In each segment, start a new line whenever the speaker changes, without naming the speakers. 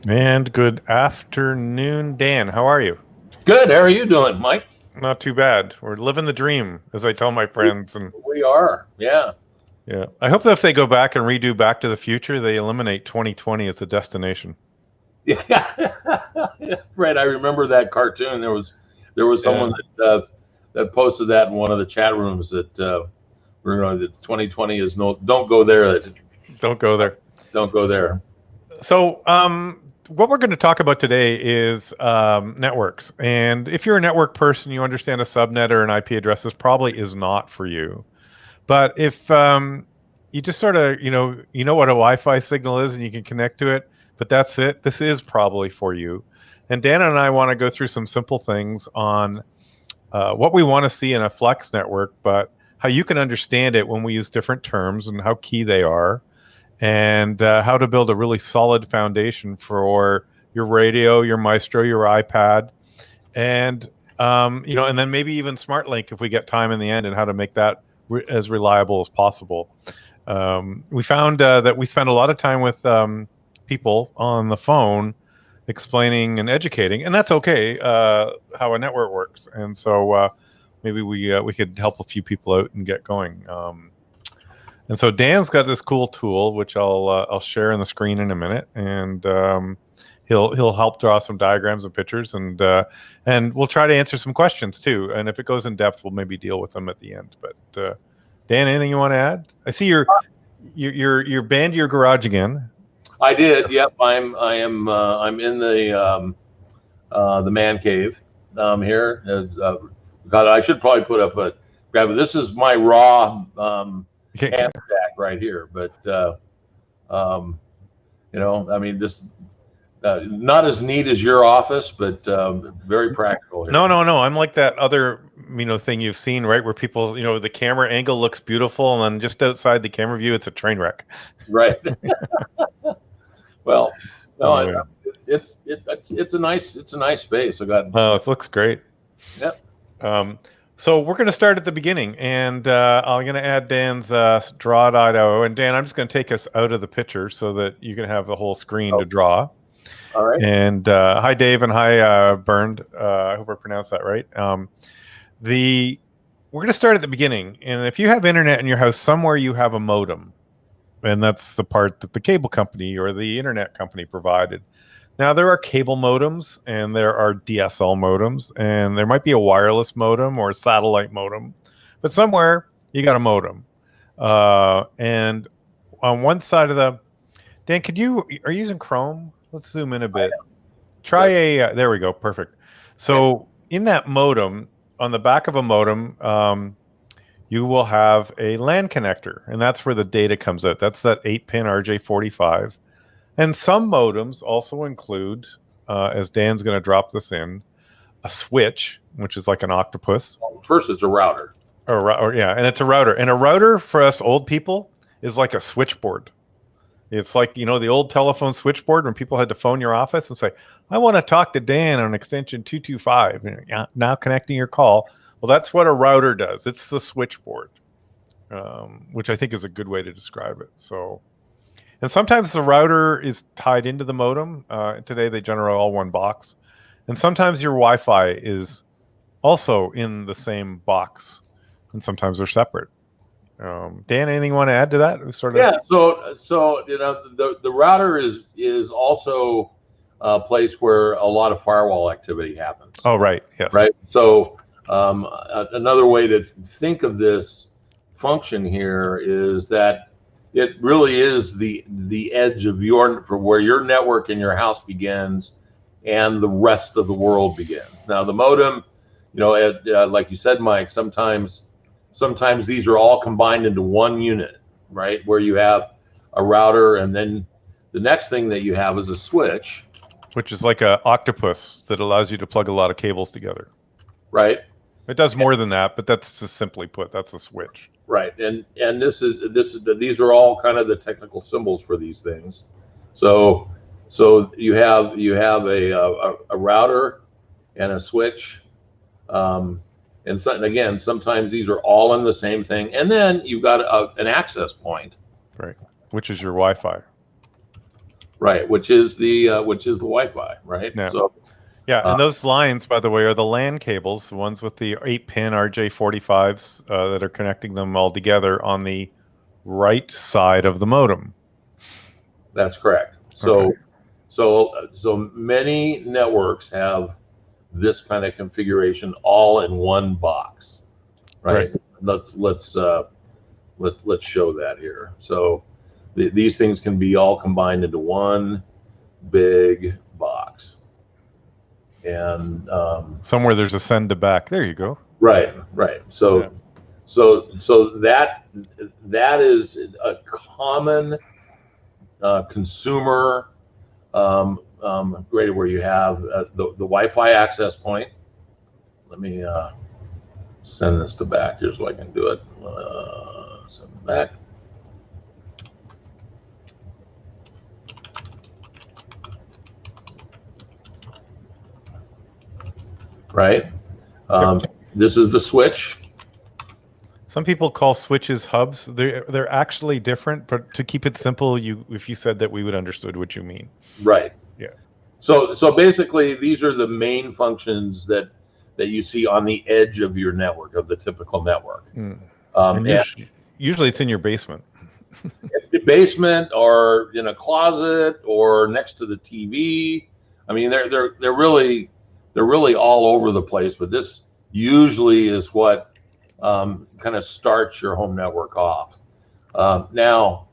And good afternoon, Dan. How are you?
Good. How are you doing, Mike?
Not too bad. We're living the dream, as I tell my friends. And
We are. Yeah.
yeah, I hope that if they go back and redo Back to the Future, they eliminate 2020 as a destination.
Yeah. Right. I remember that cartoon. There was
Yeah.
someone that posted that in one of the chat rooms that that 2020 is don't go there.
Don't go there.
Don't go there.
So, what we're going to talk about today is networks. And if you're a network person, you understand a subnet or an IP address. This probably is not for you. But if you just sort of, you know what a Wi-Fi signal is and you can connect to it, but that's it. This is probably for you. And Dan and I want to go through some simple things on what we want to see in a flex network, but how you can understand it when we use different terms and how key they are, and how to build a really solid foundation for your radio, your Maestro, your iPad, and and then maybe even SmartLink if we get time in the end, and how to make that as reliable as possible. We found that we spend a lot of time with people on the phone explaining and educating, and that's okay, how a network works. And so maybe we could help a few people out and get going. And so Dan's got this cool tool, which I'll share on the screen in a minute, and he'll help draw some diagrams and pictures, and we'll try to answer some questions too. And if it goes in depth, we'll maybe deal with them at the end. But Dan, anything you want to add? I see you're banned your garage again.
I did. Yep. I'm in the man cave here. God, I should probably put up a grab. This is my raw stack right here. But I mean, this not as neat as your office, but very practical here.
No. I'm like that other thing you've seen, right? Where people, the camera angle looks beautiful, and then just outside the camera view, it's a train wreck.
Right. Well, no, it's a nice space. I got.
Oh, it looks great.
Yep.
So we're going to start at the beginning, and I'm going to add Dan's draw.io. And Dan, I'm just going to take us out of the picture so that you can have the whole screen to draw.
All right.
And hi, Dave, and hi, Bernd. I hope I pronounced that right. We're going to start at the beginning. And if you have internet in your house, somewhere you have a modem. And that's the part that the cable company or the internet company provided. Now, there are cable modems, and there are DSL modems, and there might be a wireless modem or a satellite modem. But somewhere, you got a modem. And on one side of the... Dan, are you using Chrome? Let's zoom in a bit. Try there we go. Perfect. So in that modem, on the back of a modem, you will have a LAN connector, and that's where the data comes out. That's that 8-pin RJ45. And some modems also include, as Dan's going to drop this in, a switch, which is like an octopus.
First, it's a router.
And it's a router. And a router for us old people is like a switchboard. It's like, the old telephone switchboard when people had to phone your office and say, I want to talk to Dan on extension 225. Now connecting your call. Well, that's what a router does. It's the switchboard, which I think is a good way to describe it. So, and sometimes the router is tied into the modem. Today, they generally all one box. And sometimes your Wi-Fi is also in the same box, and sometimes they're separate. Dan, anything you want to add to that?
Yeah. So the router is also a place where a lot of firewall activity happens.
Oh, right. Yes.
Right. So another way to think of this function here is that it really is the edge of for where your network in your house begins and the rest of the world begins. Now the modem, like you said, Mike, sometimes these are all combined into one unit, right? Where you have a router, and then the next thing that you have is a switch,
which is like an octopus that allows you to plug a lot of cables together.
Right.
It does more than that, but that's just simply put, that's a switch.
Right. And these are all kind of the technical symbols for these things. So you have a router and a switch. And again, sometimes these are all in the same thing. And then you've got an access point.
Right. Which is your Wi-Fi.
right, which is the Wi-Fi, right?
Yeah.
So
Yeah, and those lines, by the way, are the LAN cables, the ones with the 8-pin RJ45s that are connecting them all together on the right side of the modem.
that's correct. So
Okay.
so many networks have this kind of configuration all in one box, right? Let's show that here. So these things can be all combined into one big box, and
Somewhere there's a send to back. There you go.
right. So
Yeah.
so that is a common consumer rated, where you have the Wi-Fi access point. Let me send this to back here so I can do it. Send back. Right. This is the switch.
Some people call switches hubs. They're actually different, but to keep it simple, if you said that, we would understood what you mean.
Right.
Yeah.
So basically, these are the main functions that you see on the edge of your network, of the typical network.
And usually it's in your basement.
The basement, or in a closet, or next to the TV. I mean, they're really all over the place. But this usually is what kind of starts your home network off. Now,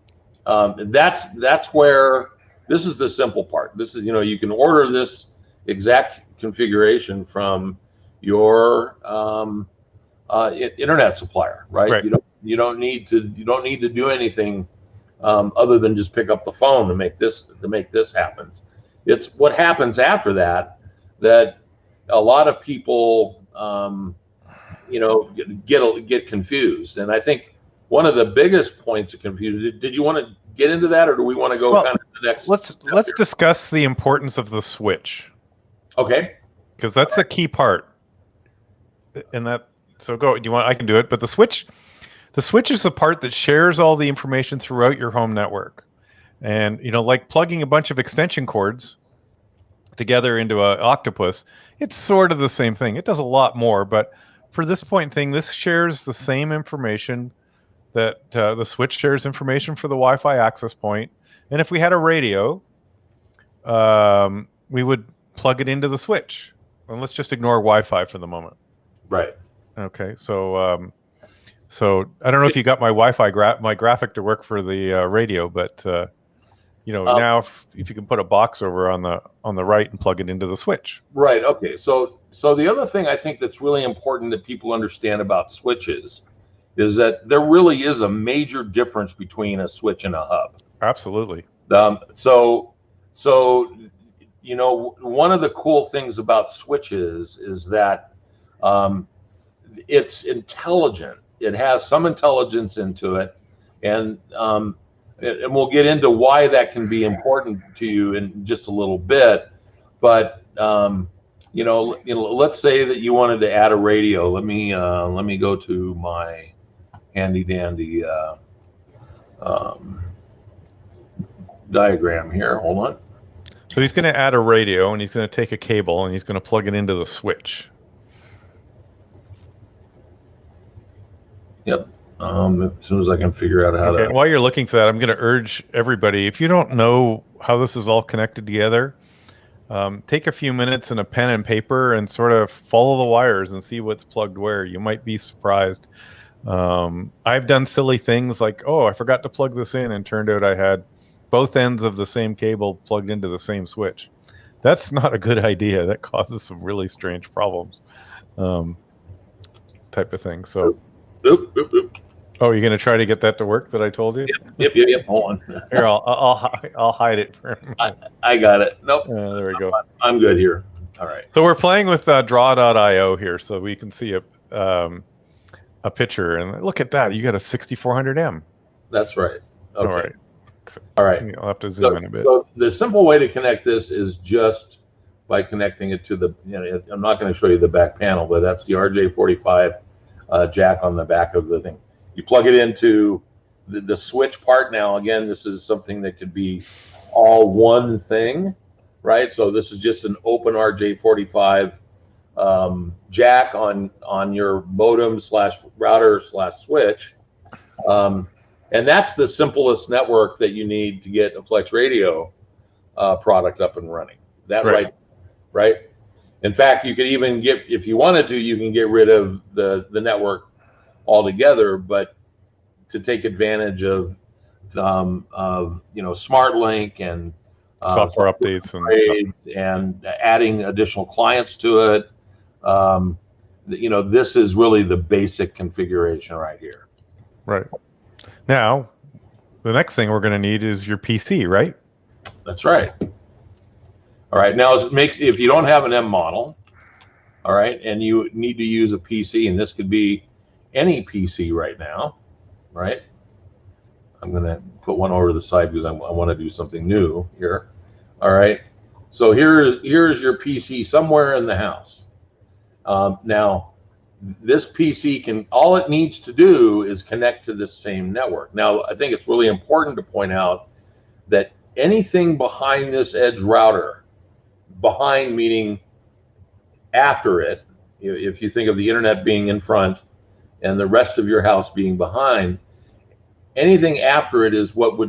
that's where this is the simple part. This is, you can order this exact configuration from your internet supplier, right? You don't need to do anything other than just pick up the phone to make this happen. It's what happens after that a lot of people get confused. And I think one of the biggest points of confusion. Did you want to get into that, or do we want to go kind of the next?
Let's discuss the importance of the switch.
Okay.
Because that's a key part. And so go. Do you want? I can do it. But the switch is the part that shares all the information throughout your home network. And like plugging a bunch of extension cords together into an octopus, it's sort of the same thing. It does a lot more, but for this point thing, this shares the same information that the switch shares information for the Wi-Fi access point. And if we had a radio, we would plug it into the switch. And let's just ignore Wi-Fi for the moment.
Right.
Okay. So I don't know if you got my Wi-Fi my graphic to work for the radio, but now if you can put a box over on the right and plug it into the switch.
Right. Okay. So the other thing I think that's really important that people understand about switches is that there really is a major difference between a switch and a hub.
Absolutely.
So one of the cool things about switches is that it's intelligent. It has some intelligence into it, and we'll get into why that can be important to you in just a little bit. But let's say that you wanted to add a radio. Let me go to my handy dandy diagram here. Hold on.
So he's going to add a radio, and he's going to take a cable, and he's going to plug it into the switch. Yep.
As soon as I can figure out how to.
While you're looking for that, I'm going to urge everybody, if you don't know how this is all connected together, take a few minutes and a pen and paper and sort of follow the wires and see what's plugged where. You might be surprised. I've done silly things like, I forgot to plug this in, and turned out I had both ends of the same cable plugged into the same switch. That's not a good idea. That causes some really strange problems, type of thing. So,
Oop.
Oh, you're going to try to get that to work that I told you?
Yep. Hold on.
Here, I'll hide it for a minute.
I got it. Nope.
There we go.
I'm good here. All right.
So we're playing with draw.io here, so we can see a picture. And look at that. You got a 6400M.
That's right. Okay.
All right. I'll have to zoom in a bit.
So the simple way to connect this is just by connecting it to the, I'm not going to show you the back panel, but that's the RJ45 jack on the back of the thing. You plug it into the switch part. Now, again, this is something that could be all one thing, right? So this is just an open RJ45 jack on your modem slash router slash switch. And that's the simplest network that you need to get a FlexRadio product up and running. That right? In fact, you could even get, if you wanted to, you can get rid of the network altogether, but to take advantage of SmartLink and
software updates and stuff,
and adding additional clients to it. This is really the basic configuration right here.
Right. Now, the next thing we're going to need is your PC, right?
That's right. All right. Now, if you don't have an M model, all right, and you need to use a PC, and this could be any PC right now, right? I'm going to put one over to the side because I want to do something new here. All right. So here's your PC somewhere in the house. Now, this PC all it needs to do is connect to this same network. Now, I think it's really important to point out that anything behind this edge router, behind meaning after it, if you think of the internet being in front and the rest of your house being behind, anything after it is what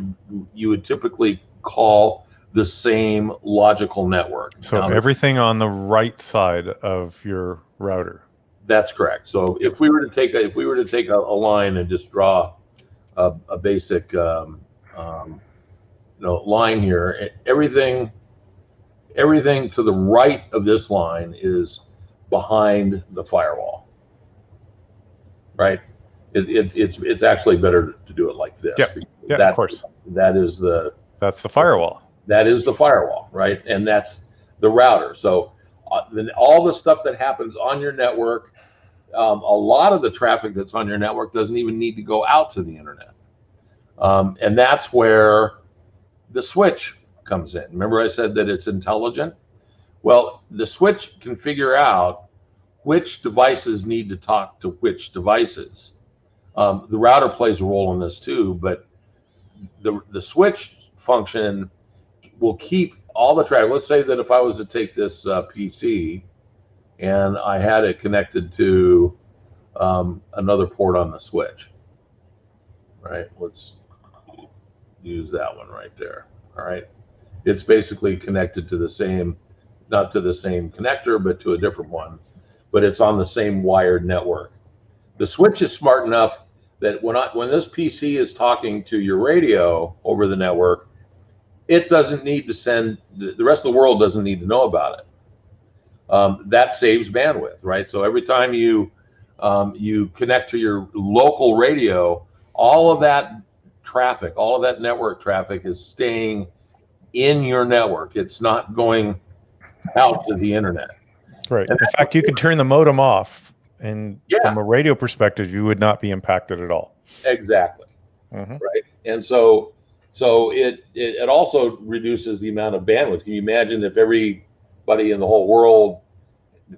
you would typically call the same logical network.
So everything on the right side of your router. That's
correct. So if we were to take a line and just draw a basic line here, everything to the right of this line is behind the firewall, right? It's actually better to do it like this.
Yeah, of course.
That's the
firewall.
That is the firewall, right? And that's the router. So then all the stuff that happens on your network, a lot of the traffic that's on your network doesn't even need to go out to the internet. And that's where the switch comes in. Remember I said that it's intelligent? Well, the switch can figure out which devices need to talk to which devices. The router plays a role in this too, but the switch function will keep all the traffic. Let's say that if I was to take this PC and I had it connected to another port on the switch, right? Let's use that one right there. All right. It's basically connected to the same, not to the same connector, but to a different one, but it's on the same wired network. The switch is smart enough that when this PC is talking to your radio over the network, it doesn't need to send, the rest of the world doesn't need to know about it. That saves bandwidth, right? So every time you connect to your local radio, all of that traffic, all of that network traffic is staying in your network. It's not going out to the internet.
Right. In fact, you could turn the modem off, and from a radio perspective, you would not be impacted at all.
Exactly. Right. And so it also reduces the amount of bandwidth. Can you imagine if everybody in the whole world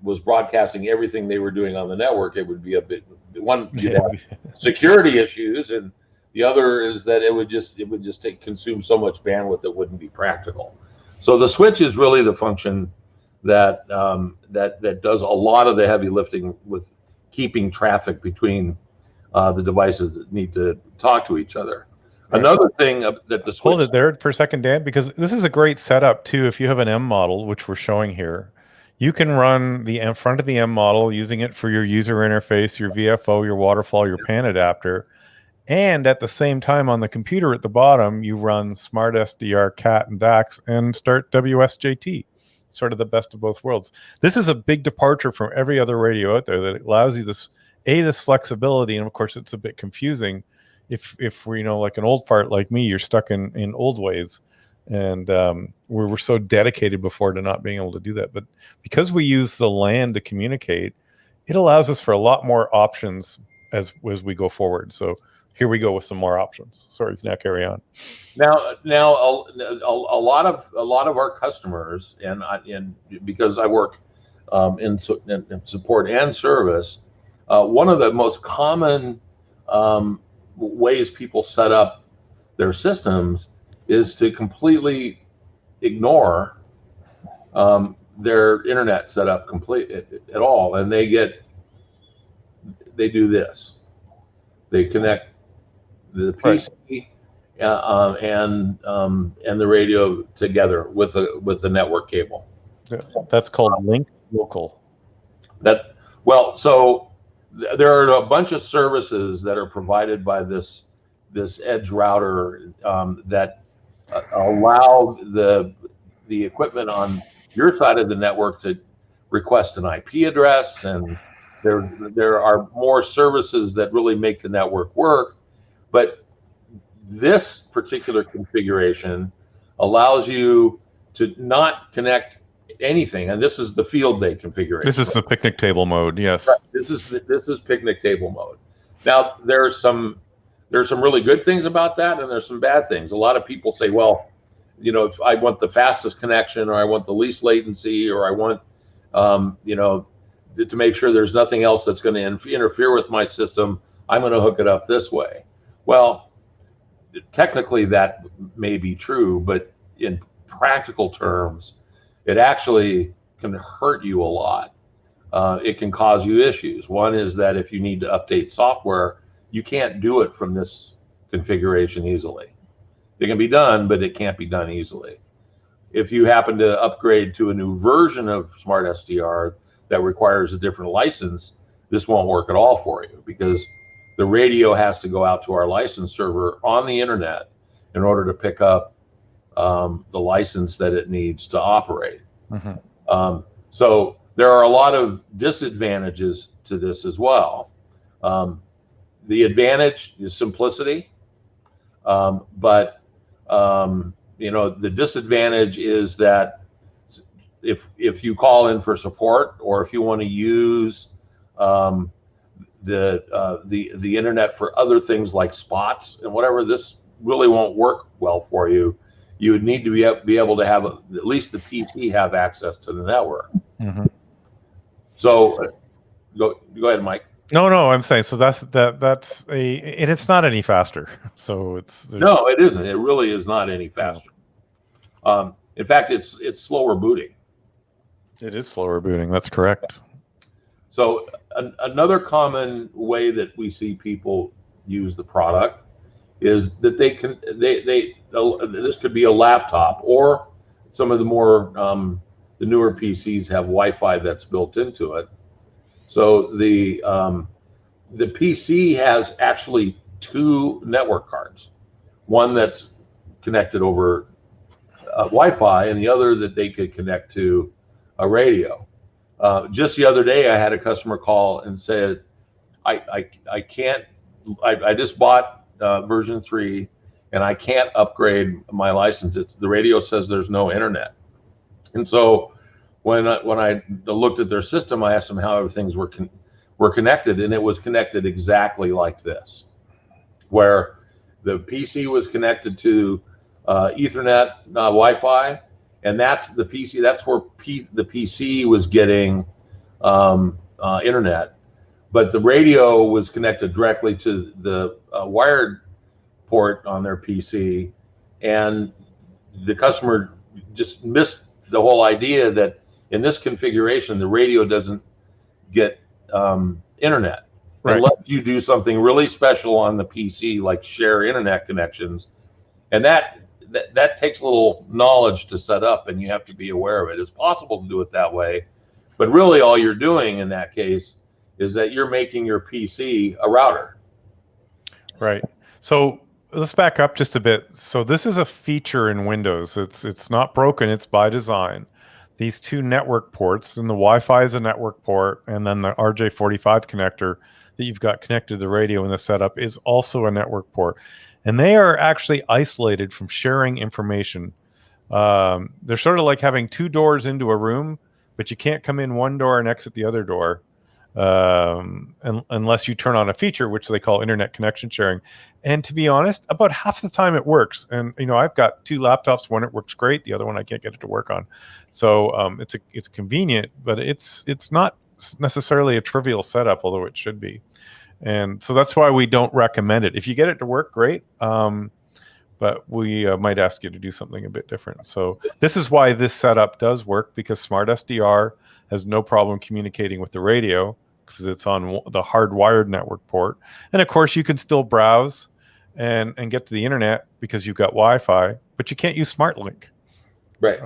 was broadcasting everything they were doing on the network? It would be a bit, one, you'd have security issues, and the other is that it would just consume so much bandwidth it wouldn't be practical. So the switch is really the function that does a lot of the heavy lifting with keeping traffic between the devices that need to talk to each other. Another thing that the switch...
Hold it there for a second, Dan, because this is a great setup too. If you have an M model, which we're showing here, you can run the front of the M model using it for your user interface, your VFO, your waterfall, your PAN adapter. And at the same time on the computer at the bottom, you run Smart SDR, CAT, and DAX and start WSJT. Sort of the best of both worlds. This is a big departure from every other radio out there that allows you this flexibility. And of course, it's a bit confusing if we're, like an old fart like me, you're stuck in old ways. And we were so dedicated before to not being able to do that. But because we use the LAN to communicate, it allows us for a lot more options as we go forward. So here we go with some more options. Sorry, now carry on.
Now a lot of our customers, and because I work in support and service, one of the most common ways people set up their systems is to completely ignore their internet setup at all, and they do this. They connect the PC and the radio together with the network cable.
Yeah, that's called link local.
So there are a bunch of services that are provided by this edge router that allow the equipment on your side of the network to request an IP address, and there are more services that really make the network work. But this particular configuration allows you to not connect anything, and this is the field day configuration.
This is the picnic table mode. Yes.
Right. This is picnic table mode. Now there's some really good things about that, and there's some bad things. A lot of people say, well, if I want the fastest connection, or I want the least latency, or I want to make sure there's nothing else that's going to interfere with my system, I'm going to hook it up this way. Well, technically that may be true, but in practical terms, it actually can hurt you a lot. It can cause you issues. One is that if you need to update software, you can't do it from this configuration easily. It can be done, but it can't be done easily. If you happen to upgrade to a new version of Smart SDR that requires a different license, this won't work at all for you, because the radio has to go out to our license server on the internet in order to pick up the license that it needs to operate. Mm-hmm. So there are a lot of disadvantages to this as well. The advantage is simplicity, but the disadvantage is that if you call in for support, or if you want to use the internet for other things like spots and whatever, this really won't work well for you. You would need to be able to have at least the PC have access to the network. Mm-hmm. So go ahead, Mike.
No, I'm saying, so that's and it's not any faster. So
no, it isn't. It really is not any faster. In fact, it's slower booting.
It is slower booting. That's correct.
So another common way that we see people use the product is that this could be a laptop, or some of the more the newer PCs have Wi-Fi that's built into it. So the PC has actually two network cards, one that's connected over Wi-Fi, and the other that they could connect to a radio. Just the other day, I had a customer call and said, I just bought version 3, and I can't upgrade my license. The radio says there's no internet. And so when I looked at their system, I asked them how things were connected, and it was connected exactly like this, where the PC was connected to Ethernet Wi-Fi, and that's the PC. That's where the PC was getting internet, but the radio was connected directly to the wired port on their PC, and the customer just missed the whole idea that in this configuration, the radio doesn't get internet. Right. Unless you do something really special on the PC, like share internet connections, and that takes a little knowledge to set up, and you have to be aware of it. It's possible to do it that way, but really all you're doing in that case is that you're making your PC a router.
Right. So let's back up just a bit. So this is a feature in Windows. It's not broken. It's by design. These two network ports, and the Wi-Fi is a network port, and then the RJ45 connector that you've got connected to the radio in the setup is also a network port. And they are actually isolated from sharing information. They're sort of like having two doors into a room, but you can't come in one door and exit the other door unless you turn on a feature, which they call internet connection sharing. And to be honest, about half the time it works. And I've got two laptops. One it works great. The other one I can't get it to work on. So it's convenient, but it's not necessarily a trivial setup, although it should be. And so that's why we don't recommend it. If you get it to work, great. But but we might ask you to do something a bit different. So this is why this setup does work, because Smart SDR has no problem communicating with the radio because it's on the hardwired network port. And of course, you can still browse and get to the internet because you've got Wi-Fi, but you can't use SmartLink.
Right.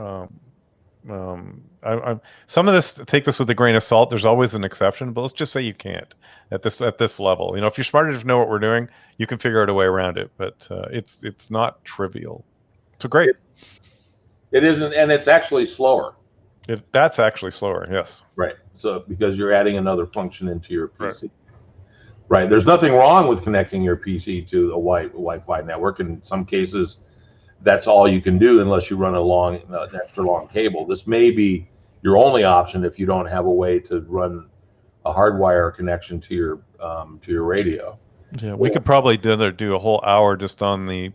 Some of this, take this with a grain of salt. There's always an exception, but let's just say you can't at this level. You know, if you're smart enough to know what we're doing, you can figure out a way around it. But it's not trivial. So great.
It isn't, and it's actually slower.
That's actually slower. Yes.
Right. So because you're adding another function into your PC. Right. There's nothing wrong with connecting your PC to a Wi-Fi network. In some cases, that's all you can do unless you run an extra long cable. This may be your only option if you don't have a way to run a hardwire connection to your radio.
Yeah, we could probably do a whole hour just on the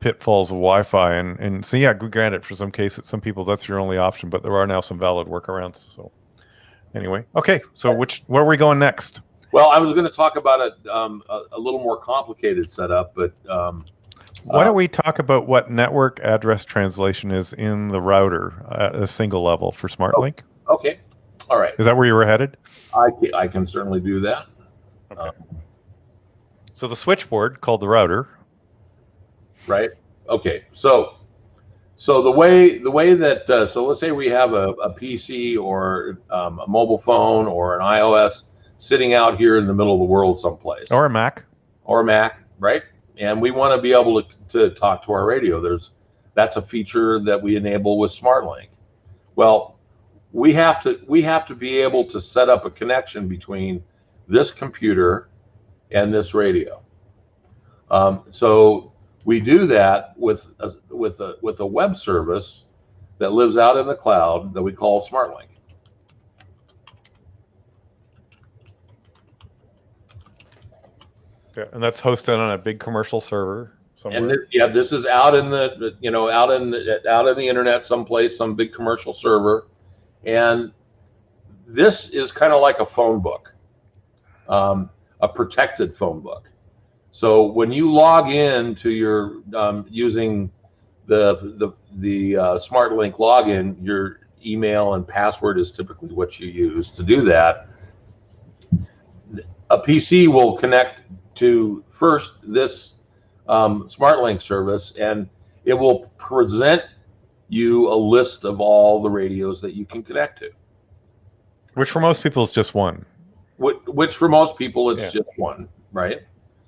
pitfalls of Wi-Fi, and so yeah, granted, for some cases, some people that's your only option, but there are now some valid workarounds. So anyway, okay, so where are we going next?
Well, I was going to talk about a little more complicated setup, but
why don't we talk about what network address translation is in the router at a single level for SmartLink?
Okay. All right.
Is that where you were headed?
I can certainly do that.
Okay. So the switchboard called the router.
Right. Okay. So the way that so let's say we have a PC or a mobile phone or an iOS sitting out here in the middle of the world someplace.
Or a Mac.
Right? And we want to be able to talk to our radio. That's a feature that we enable with SmartLink. Well, we have to be able to set up a connection between this computer and this radio. So we do that with a web service that lives out in the cloud that we call SmartLink.
Yeah, and that's hosted on a big commercial server somewhere.
And this is out in the out in the internet someplace, some big commercial server, and this is kind of like a phone book, a protected phone book. So when you log in to your using the SmartLink login, your email and password is typically what you use to do that. A PC will connect to first this SmartLink service, and it will present you a list of all the radios that you can connect to.
Which for most people is just one.
Which for most people it's just one, right?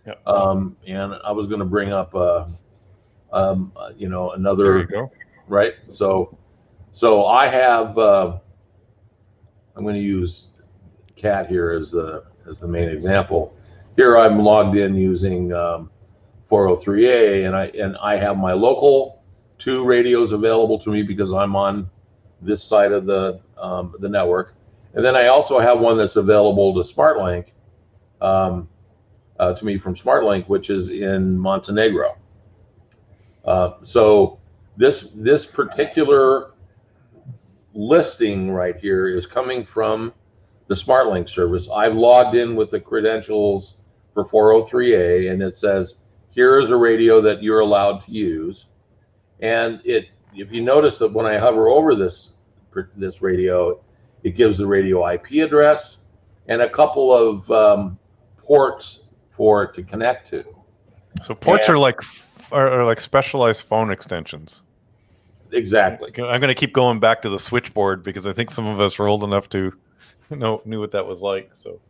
Yep.
And I was going to bring up another.
There you go.
Right. So I have. I'm going to use Cat here as the main example. Here I'm logged in using 403A, and I have my local 2 radios available to me because I'm on this side of the network, and then I also have one that's available to SmartLink, to me from SmartLink, which is in Montenegro. So this particular listing right here is coming from the SmartLink service. I've logged in with the credentials for 403A, and it says, here is a radio that you're allowed to use. And if you notice that when I hover over this radio, it gives the radio IP address and a couple of ports for it to connect to.
So ports are like specialized phone extensions.
Exactly.
I'm going to keep going back to the switchboard because I think some of us were old enough to knew what that was like.
So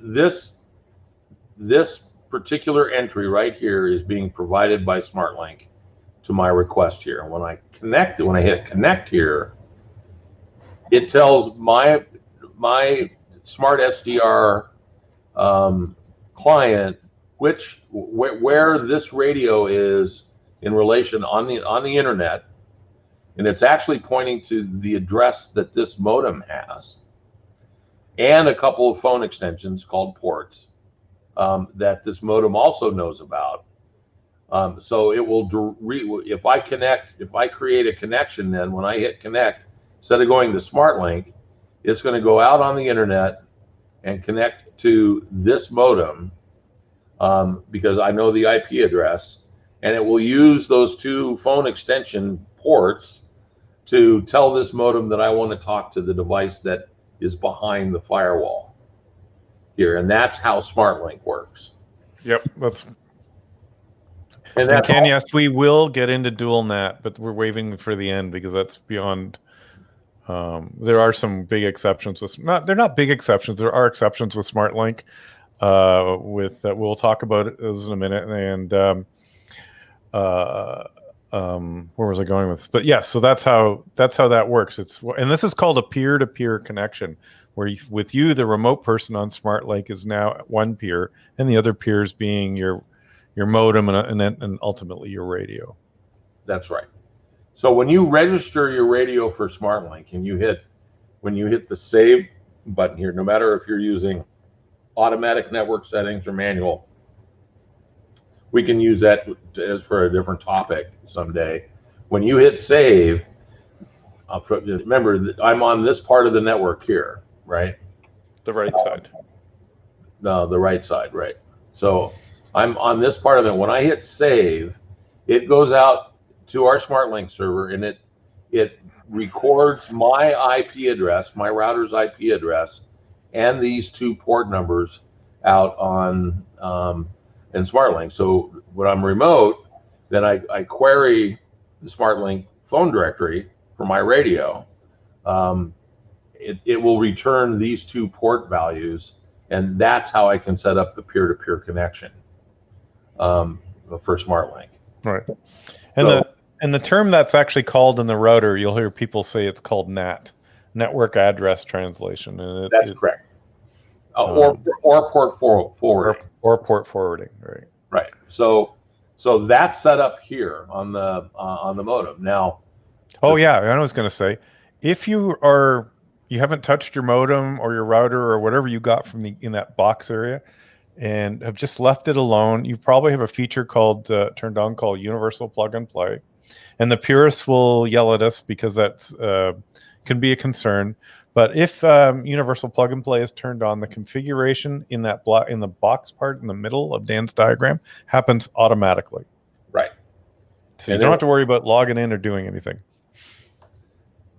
this particular entry right here is being provided by SmartLink to my request here. And when I hit connect here, it tells my Smart SDR client where this radio is in relation on the internet, and it's actually pointing to the address that this modem has, and a couple of phone extensions called ports that this modem also knows about. So it will if I create a connection, then when I hit connect, instead of going to SmartLink, it's going to go out on the internet and connect to this modem because I know the IP address, and it will use those two phone extension ports to tell this modem that I want to talk to the device that is behind the firewall here, and that's how SmartLink works.
Yep,
And
and Ken, yes, we will get into dual NAT, but we're waiting for the end because that's beyond. There are some big exceptions with they're not big exceptions. There are exceptions with SmartLink. We'll talk about it in a minute. And where was I going with this? But yes, so that's how that works. And this is called a peer-to-peer connection, where with you, the remote person on SmartLink is now one peer, and the other peers being your modem and ultimately your radio.
That's right. So when you register your radio for SmartLink and when you hit the save button here, no matter if you're using automatic network settings or manual, we can use that as for a different topic someday. When you hit save, remember that I'm on this part of the network here, right?
The right side.
No, the right side, right. So I'm on this part of it. When I hit save, it goes out to our SmartLink server, and it records my IP address, my router's IP address, and these two port numbers out on in SmartLink. So when I'm remote, then I query the SmartLink phone directory for my radio. It will return these two port values, and that's how I can set up the peer-to-peer connection for SmartLink.
Right. And the term that's actually called in the router, you'll hear people say it's called NAT, network address translation. And
that's correct. Or port forwarding.
Or port forwarding, right?
Right. So that's set up here on the modem. Now.
Oh yeah, I was going to say, if you haven't touched your modem or your router or whatever you got from in that box area, and have just left it alone, you probably have a feature turned on called Universal Plug and Play, and the purists will yell at us because that's can be a concern. But if Universal Plug and Play is turned on, the configuration in the box part in the middle of Dan's diagram happens automatically.
Right.
So you don't have to worry about logging in or doing anything.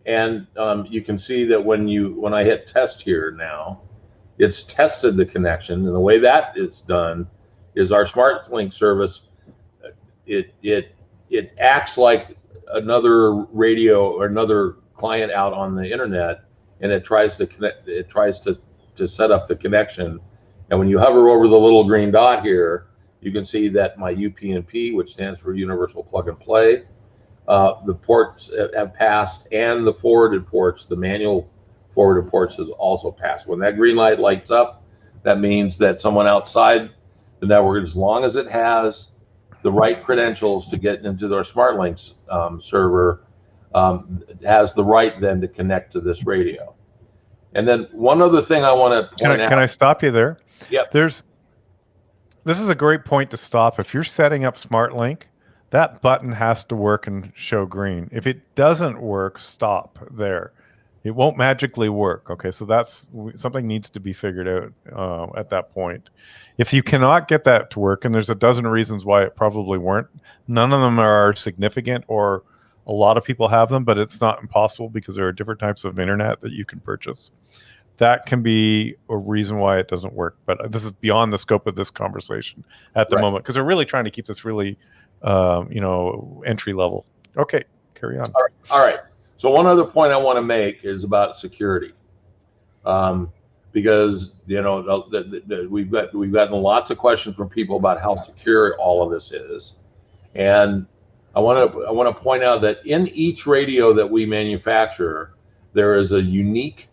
And you can see that when I hit test here now, it's tested the connection, and the way that is done is our SmartLink service. It acts like another radio or another client out on the internet, and it tries to connect. It tries to set up the connection. And when you hover over the little green dot here, you can see that my UPnP, which stands for Universal Plug and Play, the ports have passed, and the forwarded ports, the manual forwarded ports, has also passed. When that green light lights up, that means that someone outside the network, as long as it has the right credentials to get into their SmartLink server, has the right then to connect to this radio. And then one other thing I want to point out.
Can I stop you there?
Yep.
This is a great point to stop. If you're setting up SmartLink, that button has to work and show green. If it doesn't work, stop there. It won't magically work. Okay, so that's something needs to be figured out at that point. If you cannot get that to work, and there's a dozen reasons why it probably weren't, none of them are significant, or a lot of people have them, but it's not impossible because there are different types of internet that you can purchase. That can be a reason why it doesn't work. But this is beyond the scope of this conversation at the moment, because we're really trying to keep this really, entry level. Okay, carry on.
All right. So one other point I want to make is about security, because we've gotten lots of questions from people about how secure all of this is, and I want to point out that in each radio that we manufacture, there is a unique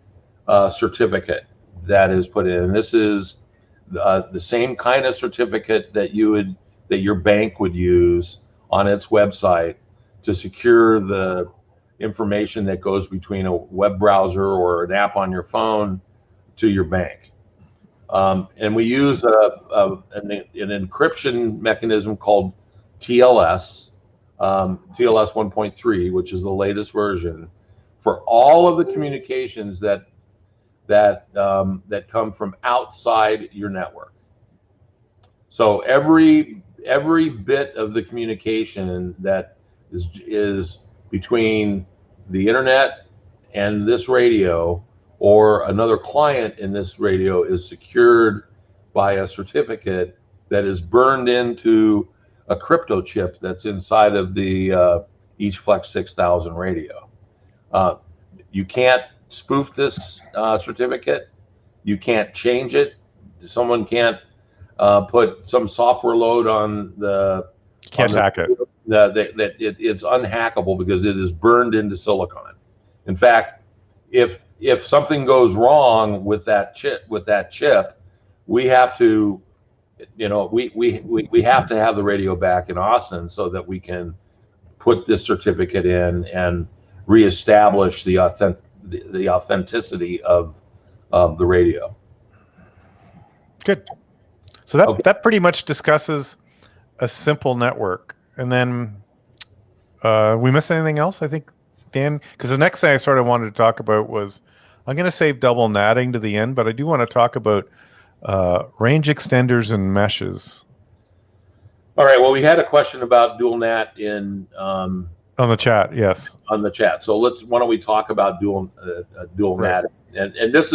certificate that is put in. And this is the same kind of certificate that your bank would use on its website to secure the information that goes between a web browser or an app on your phone to your bank. And we use an encryption mechanism called TLS, TLS 1.3, which is the latest version, for all of the communications that come from outside your network. So every every bit of the communication that is between the internet and this radio or another client in this radio is secured by a certificate that is burned into a crypto chip that's inside of the each Flex 6000 radio. You can't spoof this certificate. You can't change it. Someone can't put some software load on the.
You can't hack it.
It's unhackable because it is burned into silicon. In fact, if something goes wrong with that chip, we have to, we have to have the radio back in Austin so that we can put this certificate in and reestablish the authenticity of the radio.
Good. So that pretty much discusses a simple network. And then we missed anything else? I think, Dan, because the next thing I sort of wanted to talk about was, I'm going to save double natting to the end, but I do want to talk about range extenders and meshes.
All right. Well, we had a question about dual NAT in
on the chat. Yes,
on the chat. So why don't we talk about dual
right.
NAT? And this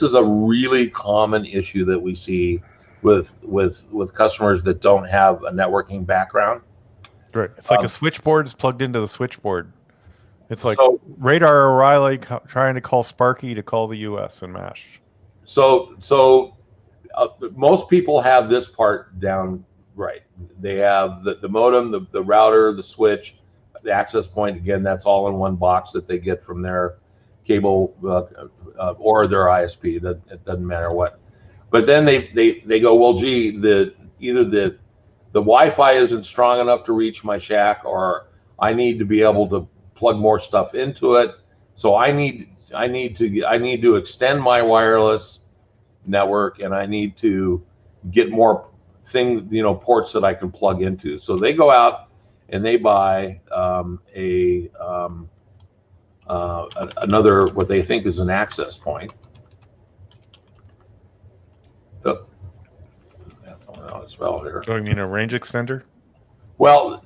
is a really common issue that we see with customers that don't have a networking background.
Right. It's like a switchboard is plugged into the switchboard. It's like Radar O'Reilly trying to call Sparky to call the US and MASH.
So most people have this part down right. They have the modem, the router, the switch, the access point. Again, that's all in one box that they get from their cable or their ISP. It doesn't matter what. But then they go, well, gee, either the Wi-Fi isn't strong enough to reach my shack, or I need to be able to plug more stuff into it. So I need to extend my wireless network, and I need to get more ports that I can plug into. So they go out and they buy another, what they think is an access point. Well, here.
So you mean a range extender?
Well,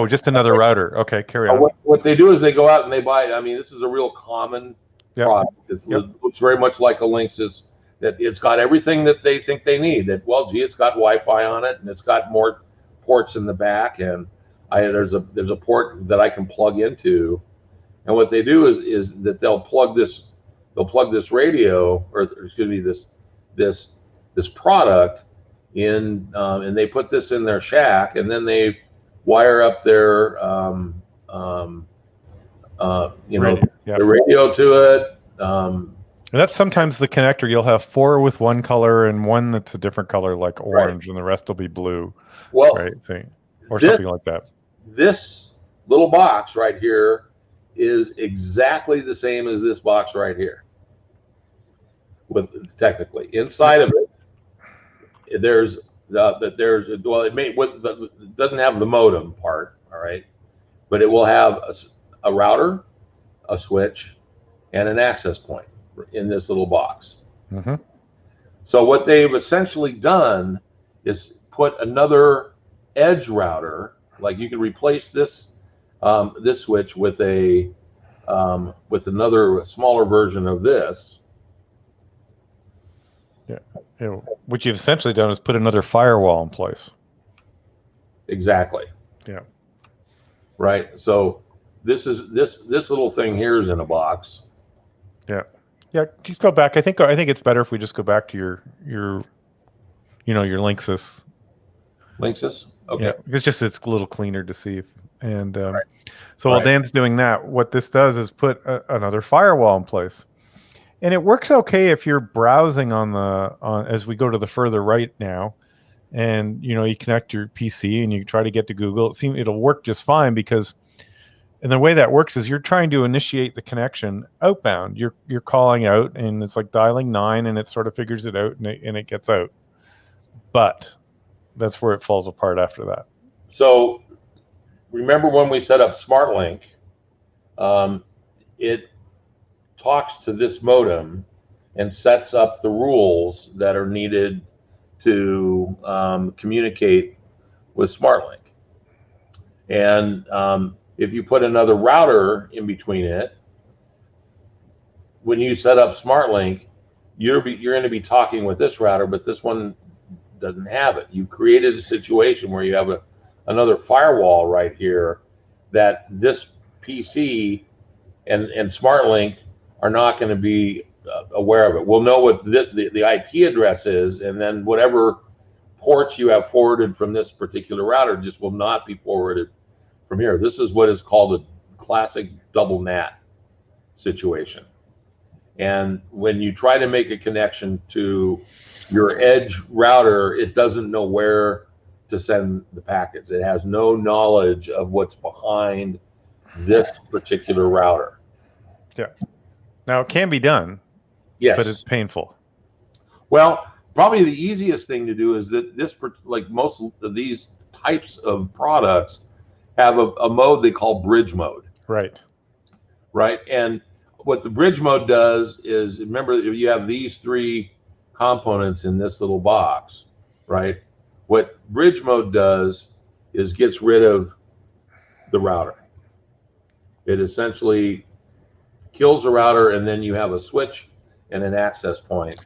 just another router. Okay, carry on.
What they do is they go out and they buy. I mean, this is a real common product. It looks very much like a Linksys. That it's got everything that they think they need. That, well, gee, it's got Wi-Fi on it, and it's got more ports in the back, and there's a port that I can plug into. And what they do is that they'll plug this radio, or excuse me, this product in, and they put this in their shack, and then they wire up their the radio to it.
And that's sometimes the connector. You'll have 4 with one color and one that's a different color, like orange, and the rest will be blue.
Well,
right, or something like that.
This little box right here is exactly the same as this box right here. Technically, inside of it, it doesn't have the modem part, all right, but it will have a router, a switch, and an access point in this little box.
Mm-hmm.
So what they've essentially done is put another edge router, like you can replace this switch with with another smaller version of this.
Yeah. What you've essentially done is put another firewall in place.
Exactly.
Yeah.
Right. So this little thing here is in a box.
Yeah. Yeah. Just go back. I think it's better if we just go back to your Linksys.
Linksys. Okay.
Yeah. It's a little cleaner to see. So while Dan's doing that, what this does is put another firewall in place. And it works okay if you're browsing as we go to the further right now, and you connect your PC and you try to get to Google. It'll work just fine and the way that works is you're trying to initiate the connection outbound. You're calling out, and it's like dialing 9, and it sort of figures it out, and it gets out. But that's where it falls apart after that.
So remember when we set up SmartLink, it talks to this modem and sets up the rules that are needed to communicate with SmartLink. And if you put another router in between it, when you set up SmartLink, you're going to be talking with this router, but this one doesn't have it. You created a situation where you have another firewall right here that this PC and SmartLink are not going to be aware of it. We'll know what the IP address is, and then whatever ports you have forwarded from this particular router just will not be forwarded from here. This is what is called a classic double NAT situation. And when you try to make a connection to your edge router, it doesn't know where to send the packets. It has no knowledge of what's behind this particular router.
Yeah. Now it can be done.
Yes.
But it's painful.
Well, probably the easiest thing to do is that this, like most of these types of products, have a mode they call bridge mode.
Right.
Right. And what the bridge mode does is, remember, you have these three components in this little box, right? What bridge mode does is gets rid of the router. It essentially kills the router, and then you have a switch and an access point,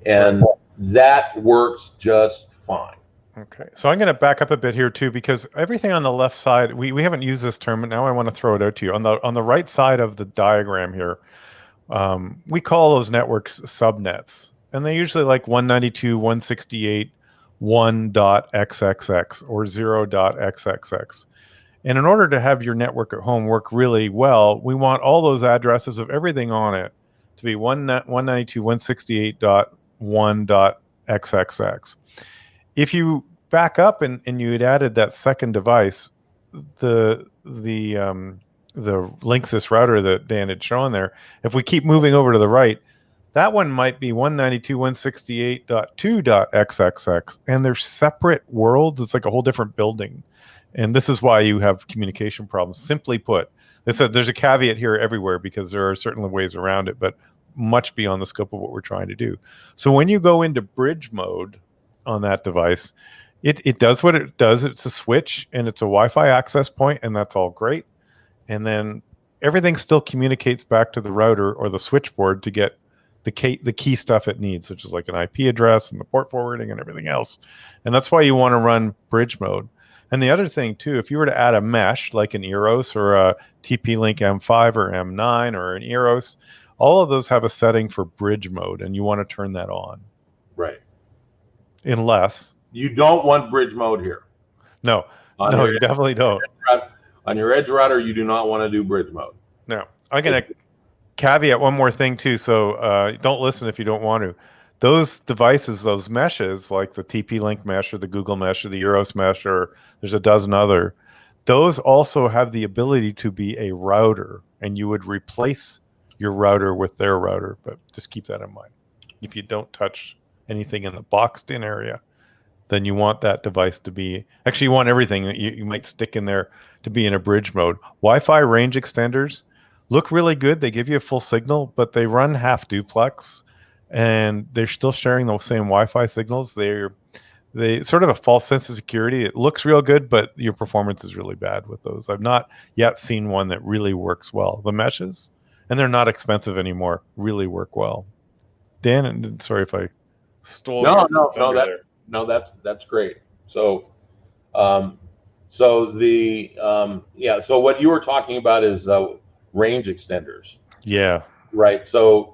and that works just fine.
Okay, so I'm going to back up a bit here too, because everything on the left side, we haven't used this term, but now I want to throw it out to you. On the right side of the diagram here, we call those networks subnets, and they usually like 192.168.1.xxx or 0.xxx. And in order to have your network at home work really well, we want all those addresses of everything on it to be 192.168.1.xxx. If you back up and you had added that second device, the Linksys router that Dan had shown there, if we keep moving over to the right, that one might be 192.168.2.xxx, and they're separate worlds. It's like a whole different building. And this is why you have communication problems. Simply put, there's a caveat here everywhere, because there are certainly ways around it, but much beyond the scope of what we're trying to do. So when you go into bridge mode on that device, it does what it does. It's a switch and it's a Wi-Fi access point, and that's all great. And then everything still communicates back to the router or the switchboard to get the key stuff it needs, which is like an IP address and the port forwarding and everything else. And that's why you want to run bridge mode. And the other thing too, if you were to add a mesh like an Eros or a TP-Link M5 or M9 or an Eros, all of those have a setting for bridge mode, and you want to turn that on.
Right.
Unless
you don't want bridge mode here.
No, you definitely don't.
On your edge router, you do not want to do bridge mode.
No. I'm going to caveat one more thing too, so don't listen if you don't want to. Those devices, those meshes, like the TP-Link mesh or the Google mesh or the Eros mesh, or there's a dozen other, those also have the ability to be a router, and you would replace your router with their router, but just keep that in mind. If you don't touch anything in the boxed in area, then you want that device to be, actually you want everything that you might stick in there to be in a bridge mode. Wi-Fi range extenders look really good. They give you a full signal, but they run half duplex, and they're still sharing those same Wi-Fi signals. They sort of a false sense of security. It looks real good, but your performance is really bad with those. I've not yet seen one that really works well. The meshes, and they're not expensive anymore, really work well. Dan, and sorry if I stole.
That's great. So, so what you were talking about is range extenders.
Yeah.
Right. So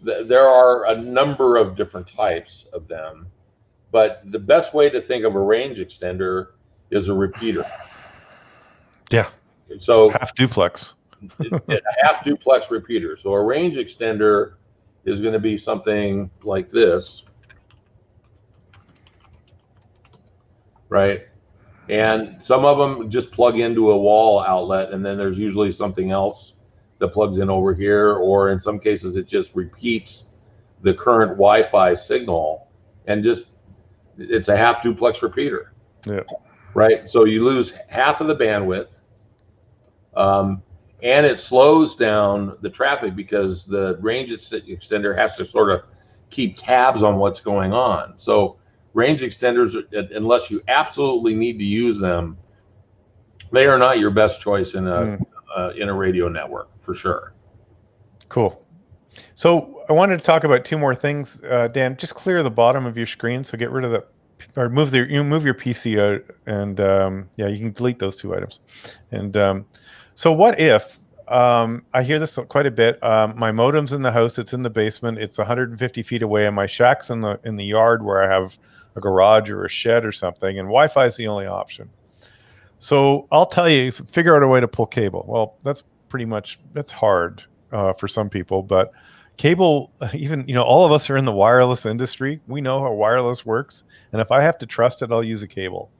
there are a number of different types of them, but the best way to think of a range extender is a repeater.
Yeah.
So
half duplex.
A half duplex repeater. So a range extender is going to be something like this, right? And some of them just plug into a wall outlet, and then there's usually something else that plugs in over here, or in some cases it just repeats the current Wi-Fi signal, and it's a half duplex repeater.
Yeah.
Right. So you lose half of the bandwidth, and it slows down the traffic because the range extender has to sort of keep tabs on what's going on. So range extenders, unless you absolutely need to use them, they are not your best choice in a radio network for sure.
Cool. So I wanted to talk about two more things, Dan. Just clear the bottom of your screen, so get rid of the, or move your PC out, and yeah, you can delete those two items. And so what if I hear this quite a bit? My modem's in the house; it's in the basement. It's 150 feet away, and my shack's in the yard where I have a garage or a shed or something, and Wi-Fi is the only option. So I'll tell you, figure out a way to pull cable. Well, that's hard for some people, but cable, even, all of us are in the wireless industry. We know how wireless works. And if I have to trust it, I'll use a cable.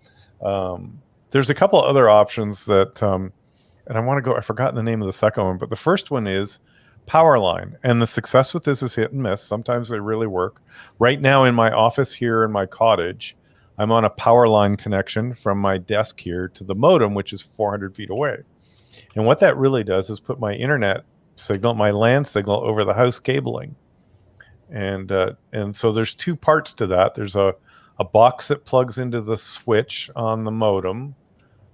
There's a couple other options that, and I've forgotten the name of the second one, but the first one is Powerline. And the success with this is hit and miss. Sometimes they really work. Right now in my office here in my cottage, I'm on a Powerline connection from my desk here to the modem, which is 400 feet away. And what that really does is put my internet signal, my LAN signal, over the house cabling. And so there's two parts to that. There's a box that plugs into the switch on the modem,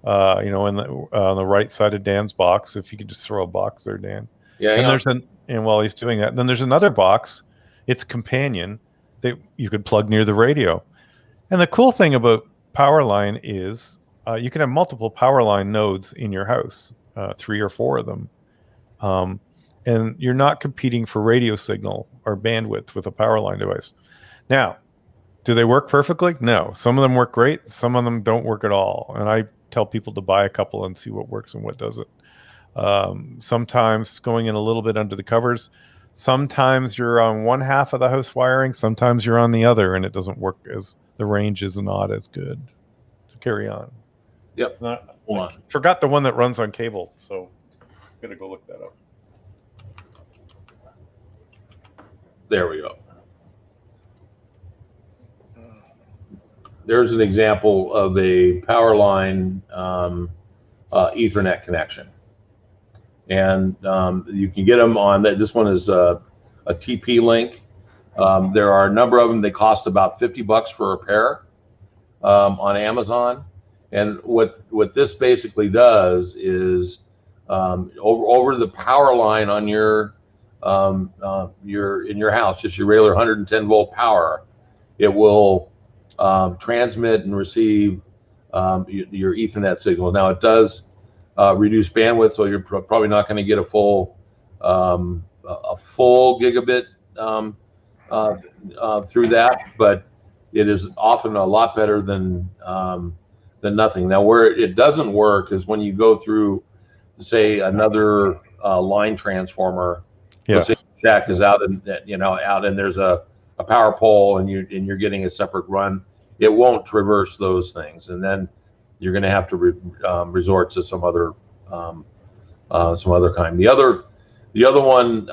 on the right side of Dan's box. If you could just throw a box there, Dan.
Yeah.
And while he's doing that, then there's another box. It's a companion that you could plug near the radio. And the cool thing about Powerline is you can have multiple Powerline nodes in your house, 3 or 4 of them. And you're not competing for radio signal or bandwidth with a Powerline device. Now, do they work perfectly? No. Some of them work great. Some of them don't work at all. And I tell people to buy a couple and see what works and what doesn't. Sometimes going in a little bit under the covers. Sometimes you're on one half of the house wiring. Sometimes you're on the other, and it doesn't work as the range is not as good. So carry on.
Yep.
Hold on. Forgot the one that runs on cable, so I'm gonna go look that up.
There we go. There's an example of a Powerline Ethernet connection, and you can get them on that. This one is a TP-Link. There are a number of them. They cost about $50 for a pair on Amazon. And what this basically does is over the power line on your in your house, just your regular 110 volt power, it will transmit and receive your Ethernet signal. Now it does reduce bandwidth, so you're probably not going to get a full gigabit through that, but it is often a lot better than nothing. Now, where it doesn't work is when you go through, say, another line transformer.
Yes.
Let's say the shack is out and there's a power pole and you're getting a separate run. It won't traverse those things, and then you're going to have to resort to some other kind. The other one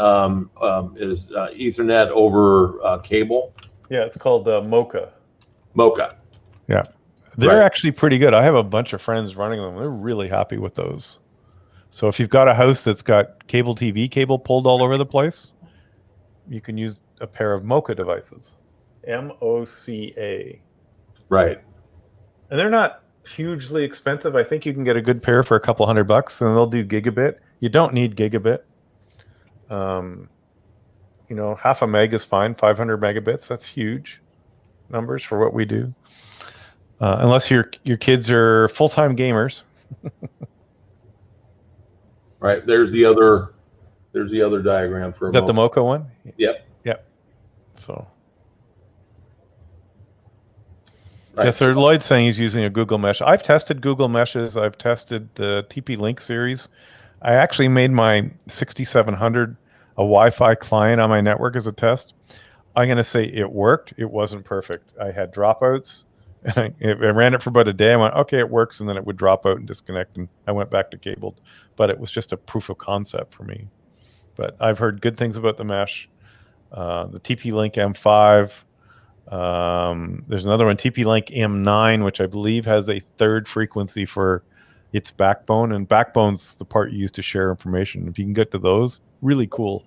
is Ethernet over cable.
Yeah, it's called Mocha.
Mocha.
Yeah, they're actually pretty good. I have a bunch of friends running them. They're really happy with those. So if you've got a house that's got cable TV cable pulled all over the place, you can use a pair of Mocha devices. MOCA.
Right.
And they're not hugely expensive. I think you can get a good pair for a couple $100, and they'll do gigabit. You don't need gigabit. Half a meg is fine. 500 megabits. That's huge numbers for what we do. Unless your kids are full-time gamers.
Right. There's the other diagram for.
Is that the Mocha one?
Yep.
Yep. So.
Right.
Yes, sir. Lloyd's saying he's using a Google Mesh. I've tested Google Meshes. I've tested the TP-Link series. I actually made my 6700 a Wi-Fi client on my network as a test. I'm going to say it worked. It wasn't perfect. I had dropouts. I ran it for about a day. I went, okay, it works. And then it would drop out and disconnect. And I went back to cabled. But it was just a proof of concept for me. But I've heard good things about the mesh. The TP-Link M5. There's another one, TP-Link M9, which I believe has a third frequency for its backbone. And backbone's the part you use to share information. If you can get to those, really cool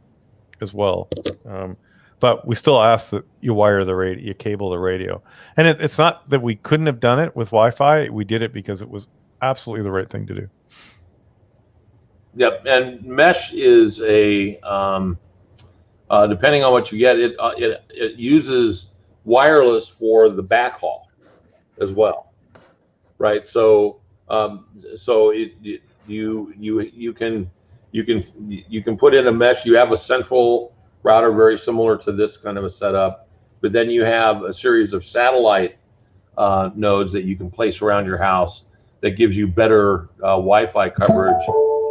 as well. but we still ask that you wire the radio, you cable the radio. And it's not that we couldn't have done it with Wi-Fi. We did it because it was absolutely the right thing to do.
Yep, and mesh is a depending on what you get, it uses wireless for the backhaul as well, right? So you can put in a mesh. You have a central router very similar to this kind of a setup, but then you have a series of satellite nodes that you can place around your house that gives you better Wi-Fi coverage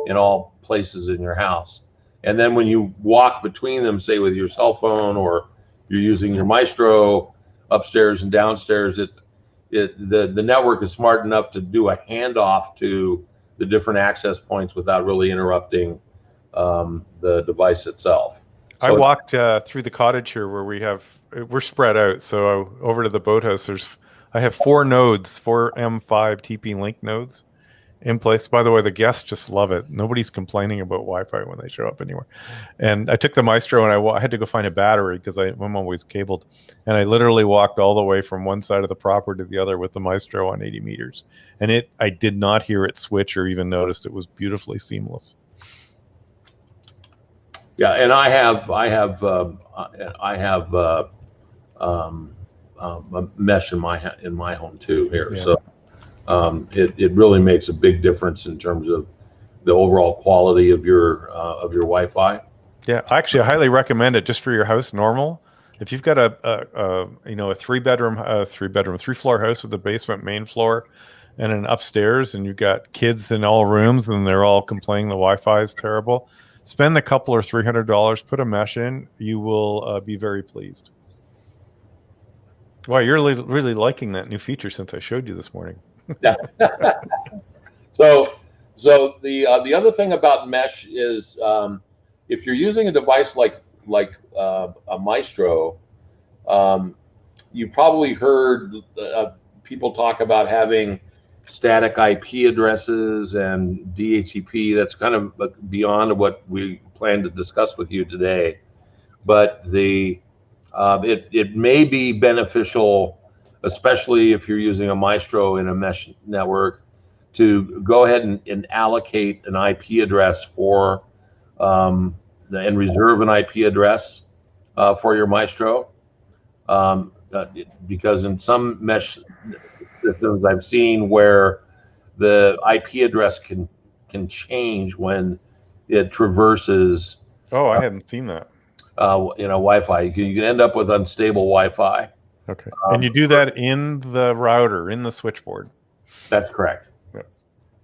in all places in your house. And then when you walk between them, say with your cell phone or you're using your Maestro upstairs and downstairs, the network is smart enough to do a handoff to the different access points without really interrupting the device itself. So
I walked through the cottage here where we're spread out. So over to the boathouse, I have 4 nodes, 4 M5 TP-Link nodes in place. By the way, the guests just love it. Nobody's complaining about Wi-Fi when they show up anywhere. And I took the Maestro and I had to go find a battery because I'm always cabled. And I literally walked all the way from one side of the property to the other with the Maestro on 80 meters. And I did not hear it switch or even noticed. It was beautifully seamless.
Yeah, and I have a mesh in my home too here. Yeah. So it really makes a big difference in terms of the overall quality of your Wi-Fi.
Yeah, actually, I highly recommend it just for your house. Normal, if you've got a 3-floor house with a basement, main floor, and an upstairs, and you've got kids in all rooms, and they're all complaining the Wi-Fi is terrible. Spend a couple or $300, put a mesh in. You will be very pleased. Wow, you're really liking that new feature since I showed you this morning.
Yeah. So the other thing about mesh is if you're using a device like a Maestro, you probably heard people talk about having static IP addresses and DHCP. That's kind of beyond what we plan to discuss with you today. But it may be beneficial, especially if you're using a Maestro in a mesh network, to go ahead and allocate an IP address for and reserve an IP address for your Maestro, because in some mesh systems I've seen where the IP address can change when it traverses.
Oh, I hadn't seen that.
Wi-Fi. You can end up with unstable Wi-Fi.
Okay. And you do that in the router, in the switchboard.
That's correct.
Yeah.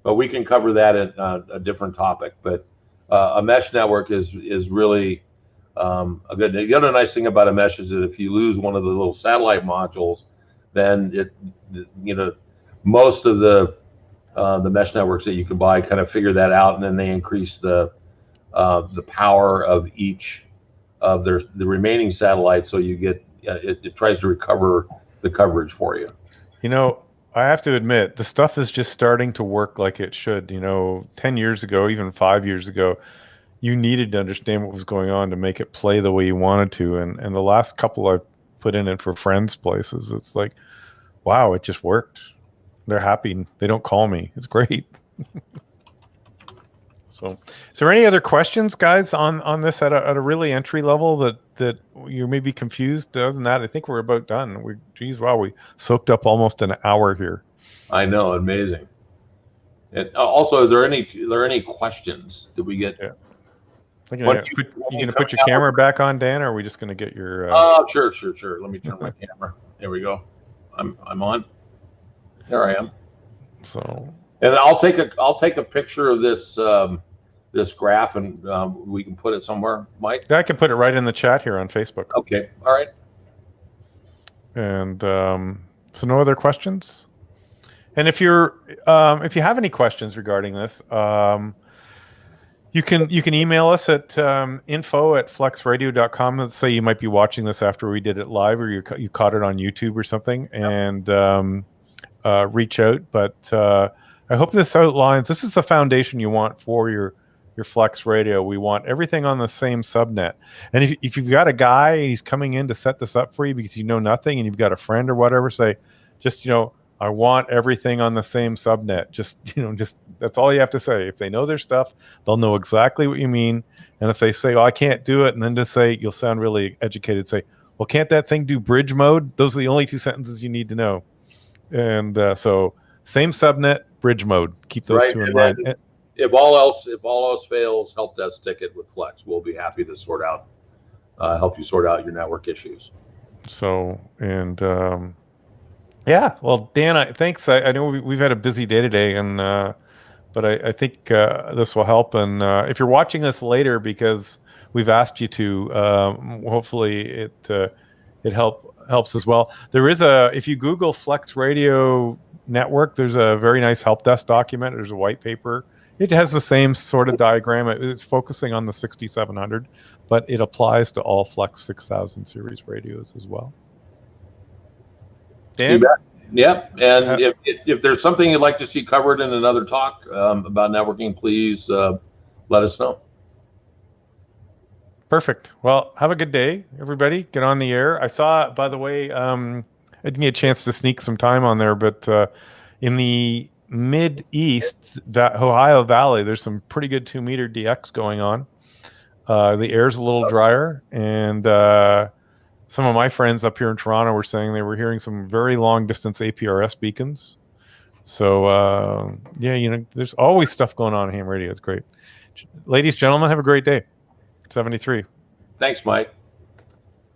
But we can cover that in a different topic. But a mesh network is really a good. The other nice thing about a mesh is that if you lose one of the little satellite modules, then most of the mesh networks that you can buy kind of figure that out, and then they increase the power of each of the remaining satellites, so you get it tries to recover the coverage for you.
I have to admit, the stuff is just starting to work like it should. 10 years ago, even 5 years ago, you needed to understand what was going on to make it play the way you wanted to. And the last couple I've put in it for friends' places, it's like, wow, it just worked. They're happy. They don't call me. It's great. So, is there any other questions, guys, on this at a really entry level that you may be confused? Other than that, I think we're about done. We soaked up almost an hour here.
I know, amazing. And also, are there any questions? Did we get?
Yeah. You gonna put your camera back on, Dan, or are we just gonna get your?
Sure. Let me turn my camera. There we go. I'm on. There I am.
So.
And I'll take a picture of this this graph, and we can put it somewhere, Mike.
I can put it right in the chat here on Facebook.
Okay. All right.
And so no other questions. And if you have any questions regarding this, you can email us at info@flexradio.com. Let's say you might be watching this after we did it live, or you caught it on YouTube or something, and reach out. But I hope this outlines. This is the foundation you want for your your FlexRadio. We want everything on the same subnet. And if you've got a guy and he's coming in to set this up for you because you know nothing, and you've got a friend or whatever, say, just, I want everything on the same subnet. Just that's all you have to say. If they know their stuff, they'll know exactly what you mean. And if they say, "Oh, I can't do it," and then just say, you'll sound really educated. Say, "Well, can't that thing do bridge mode?" Those are the only two sentences you need to know. And so, same subnet, bridge mode. Keep those two in mind.
If all else fails, help desk ticket with Flex. We'll be happy to help you sort out your network issues.
So, and yeah, well, Dan, thanks. I know we've had a busy day today, and but I think this will help. And if you're watching this later, because we've asked you to, hopefully it helps as well. There is if you Google FlexRadio network, there's a very nice help desk document. There's a white paper. It has the same sort of diagram. It's focusing on the 6700, but it applies to all Flex 6000 series radios as well. Dan?
Yep. And if there's something you'd like to see covered in another talk about networking, please let us know.
Perfect. Well, have a good day, everybody. Get on the air. I saw, by the way, I didn't get a chance to sneak some time on there, but in the mid-east, Ohio Valley, there's some pretty good 2-meter DX going on. The air's a little drier, and some of my friends up here in Toronto were saying they were hearing some very long-distance APRS beacons. So, yeah, there's always stuff going on in ham radio. It's great. Ladies, gentlemen, have a great day. 73.
Thanks, Mike.